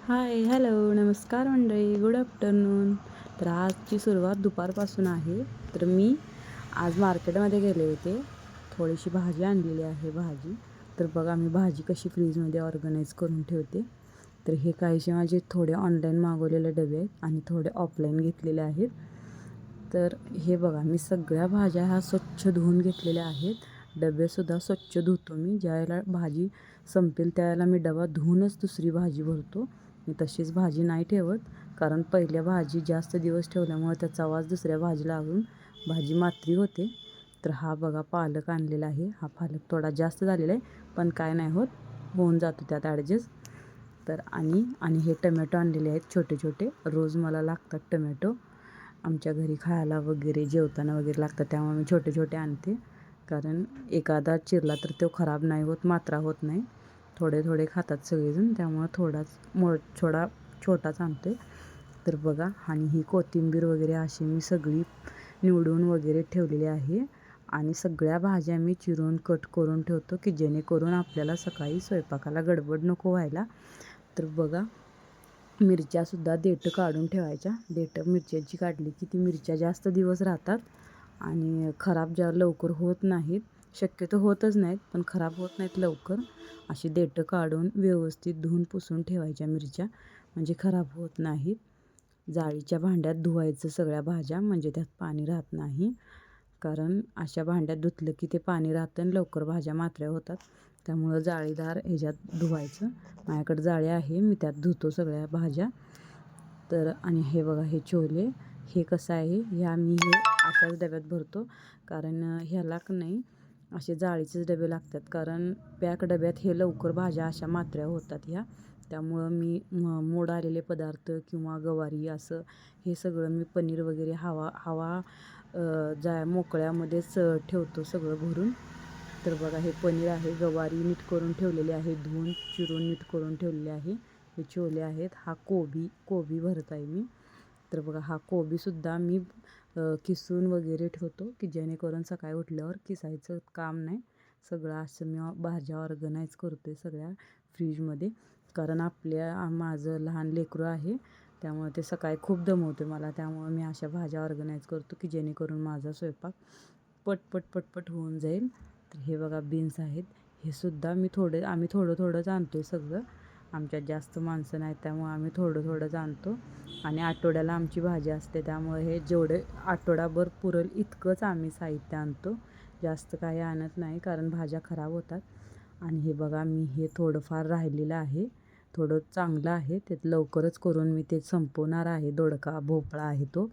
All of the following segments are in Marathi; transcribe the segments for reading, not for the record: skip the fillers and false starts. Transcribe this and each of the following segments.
हाय, हॅलो, नमस्कार मंडळी, गुड आफ्टरनून. तर आजची सुरुवात दुपारपासून आहे. तर मी आज मार्केटमध्ये गेले होते. थोडीशी भाजी आणलेली आहे भाजी. तर बघा मी भाजी कशी फ्रीजमध्ये ऑर्गनाईज करून ठेवते. तर हे काहीसे माझे थोडे ऑनलाईन मागवलेले डबे आहेत आणि थोडे ऑफलाईन घेतलेले आहेत. तर हे बघा मी सगळ्या भाज्या ह्या स्वच्छ धुवून घेतलेल्या आहेत. डबेसुद्धा स्वच्छ धुतो मी. ज्यावेळेला भाजी संपेल त्यावेळेला मी डबा धुवूनच दुसरी भाजी भरतो. मी तशीच भाजी नाही ठेवत, कारण पहिल्या भाजी जास्त दिवस ठेवल्यामुळे त्याचा वास दुसऱ्या भाजीला लागून भाजी मात्री होते. तर हा बघा पालक आणलेला आहे. हा पालक थोडा जास्त झालेला आहे, पण काय नाही होत, होऊन जातो त्यात ॲडजस्ट. तर आणि हे टमॅटो आणलेले आहेत छोटे छोटे. रोज मला लागतात टमॅटो आमच्या घरी खायला वगैरे, जेवताना वगैरे लागतात, त्यामुळे मी छोटे छोटे आणते. कारण एखादा चिरला तर तो खराब नाही होत, मात्रा होत नाही. थोडे थोडे खातात सगळेजण, त्यामुळं छोटाच आणतो आहे. तर बघा, आणि ही कोथिंबीर वगैरे अशी मी सगळी निवडून वगैरे ठेवलेली आहे. आणि सगळ्या भाज्या मी चिरून कट करून ठेवतो, की जेणेकरून आपल्याला सकाळी स्वयंपाकाला गडबड नको व्हायला. तर बघा, मिरच्यासुद्धा देठं काढून ठेवायच्या. देठं मिरच्याची काढली की ती मिरच्या जास्त दिवस राहतात आणि खराब लवकर होत नाहीत. शक्यतो होतच नाहीत, पण खराब होत नाहीत लवकर. अशी देठं काढून व्यवस्थित धुवून पुसून ठेवायच्या मिरच्या, म्हणजे खराब होत नाहीत. जाळीच्या भांड्यात धुवायचं सगळ्या भाज्या, म्हणजे त्यात पाणी राहत नाही. कारण अशा भांड्यात धुतलं की ते पाणी राहतं आणि लवकर भाज्या मात्र्या होतात. त्यामुळं जाळीदार ह्याच्यात धुवायचं. माझ्याकडे जाळी आहे, मी त्यात धुतो सगळ्या भाज्या. तर आणि हे बघा हे छोले, हे कसं आहे, ह्या मी हे अशाच डब्यात भरतो. कारण ह्याला नाही असे जाळीचेच डबे लागतात, कारण पॅक डब्यात हे लवकर भाज्या अशा मात्र्या होतात ह्या. त्यामुळं मी मोड आलेले पदार्थ किंवा गवारी असं हे सगळं मी पनीर वगैरे हवा हवा मोकळ्यामध्येच ठेवतो सगळं भरून. तर बघा हे पनीर आहे, गवारी नीट करून ठेवलेली आहे, धुवून चिरून नीट करून ठेवलेले आहे. हे छोले आहेत, हा कोबी भरत आहे मी. तर बघा हा कोबीसुद्धा मी किसून वगैरे ठेवतो, की जेणेकरून सकाळी उठल्यावर किसायचं काम नाही. सगळं असं मी भाज्या ऑर्गनाईज करतो आहे सगळ्या फ्रीजमध्ये. कारण माझं लहान लेकरू आहे, त्यामुळे ते सकाळी खूप दमवते मला. त्यामुळे मी अशा भाज्या ऑर्गनाईज करतो, की जेणेकरून माझा स्वयंपाक पटपट होऊन जाईल. तर हे बघा बीन्स आहेत, हे सुद्धा आम्ही थोडं थोडंच आणतो आहे सगळं. आमच्यात जास्त माणसं नाहीत, त्यामुळे आम्ही थोडं थोडंच आणतो. आणि आठवड्याला आमची भाजी असते, त्यामुळे हे जेवढे आठवडाभर पुरेल इतकंच आम्ही साहित्य आणतो. जास्त काही आणत नाही, कारण भाज्या खराब होतात. आणि हे बघा मी हे थोडंफार राहिलेलं आहे, थोडं चांगलं आहे, ते लवकरच करून मी ते संपवणार आहे. दोडका भोपळा आहे तो,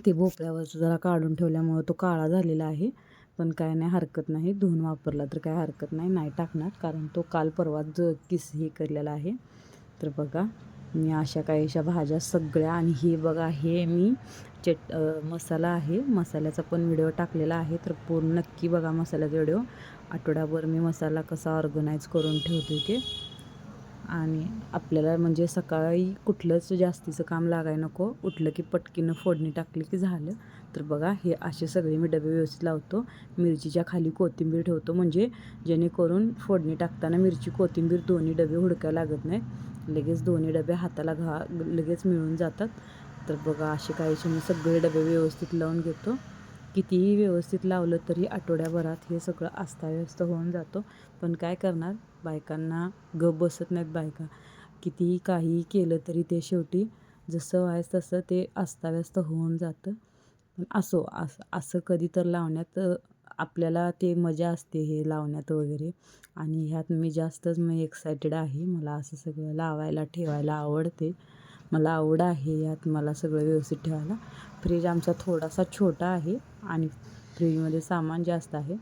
ते भोपळ्यावरचं जरा काढून ठेवल्यामुळं तो काळा झालेला आहे. पण काय नाही, हरकत नाही, धुवून वापरला तर काय हरकत नाही, नाही टाकणार, कारण तो काल परवाच हे केलेला आहे. तर बघा मी अशा काहीशा भाज्या सगळ्या, आणि हे बघा हे मी मसाला आहे, मसाल्याचा पण व्हिडिओ टाकलेला आहे. तर पूर्ण नक्की बघा मसाल्याचा व्हिडिओ. आठवड्याभर मी मसाला कसा ऑर्गनाईज करून ठेवते ते. आणि आपल्याला म्हणजे सकाळी कुठलंच जास्तीचं काम लागायला नको, उठलं की पटकीनं फोडणी टाकली की झालं. तर बघा हे असे सगळे मी डबे व्यवस्थित लावतो. मिरचीच्या खाली कोथिंबीर ठेवतो, म्हणजे जेणेकरून फोडणी टाकताना मिरची कोथिंबीर दोन्ही डबे हुडकायला लागत नाही. लगेच दोन्ही डबे हाताला लगेच मिळून जातात. तर बघा असे काहीसे मी सगळे डबे व्यवस्थित लावून घेतो. कितीही व्यवस्थित लावलं तरी आठवड्याभरात हे सगळं अस्ताव्यस्त होऊन जातो. पण काय करणार, बायकांना गप बसत नाहीत बायका. कितीही काहीही केलं तरी ते शेवटी जसं व्हायचं तसं ते अस्ताव्यस्त होऊन जातं. पण असं कधी तर लावण्यात आपल्याला ते मजा असते, हे लावण्यात वगैरे. आणि ह्यात मी एक्सायटेड आहे. मला असं सगळं लावायला ठेवायला आवडते. मला आवड आहे यात, मला सगळं व्यवस्थित ठेवायला. फ्रीज आमचा थोडासा छोटा आहे आणि फ्रीजमध्ये सामान जास्त आहे,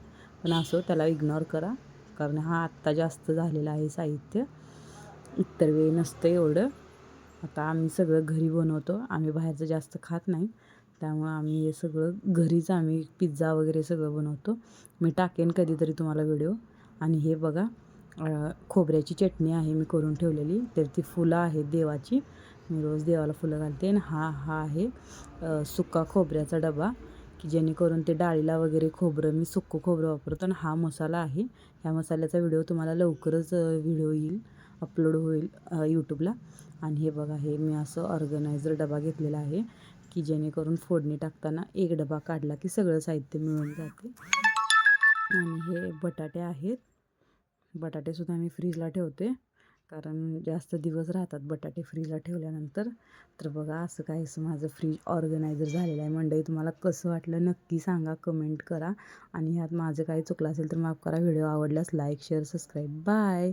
पण असो त्याला इग्नोर करा, कारण हा आत्ता जास्त झालेला आहे साहित्य, इतर वेळी नसतं एवढं. आता आम्ही सगळं घरी बनवतो, आम्ही बाहेरचं जास्त खात नाही, त्यामुळं आम्ही हे सगळं घरीच आम्ही पिझ्झा वगैरे सगळं बनवतो. मी टाकेन कधीतरी तुम्हाला व्हिडिओ. आणि हे बघा खोबऱ्याची चटणी आहे मी करून ठेवलेली. तर ती फुलं आहेत देवाची, मी रोज देवाला फुलं घालते. आणि हा आहे सुका खोबऱ्याचा डबा, की जेणेकरून ते डाळीला वगैरे खोबरं मी सुकं खोबरं वापरतो. आणि हा मसाला आहे, ह्या मसाल्याचा व्हिडिओ तुम्हाला लवकरच व्हिडिओ येईल. अपलोड होईल यूट्यूबला. आणि हे बघा, हे मी असं ऑर्गनायझर डबा घेतलेला आहे की जेणेकरून फोडणी टाकताना एक डबा काढला की सगळं साहित्य मिळून जाते. आणि हे बटाटे आहेत. बटाटेसुद्धा मी फ्रीजला ठेवते कारण जास्त दिवस राहतात बटाटे फ्रीजला ठेवल्यानंतर. तर बघा, असं काहीसं माझं फ्रीज ऑर्गनायझर झालेलं आहे. मंडळी, तुम्हाला कसं वाटलं नक्की सांगा, कमेंट करा. आणि ह्यात माझं काही चुकलं असेल तर माफ करा. व्हिडिओ आवडल्यास लाईक, शेअर, सबस्क्राईब. बाय.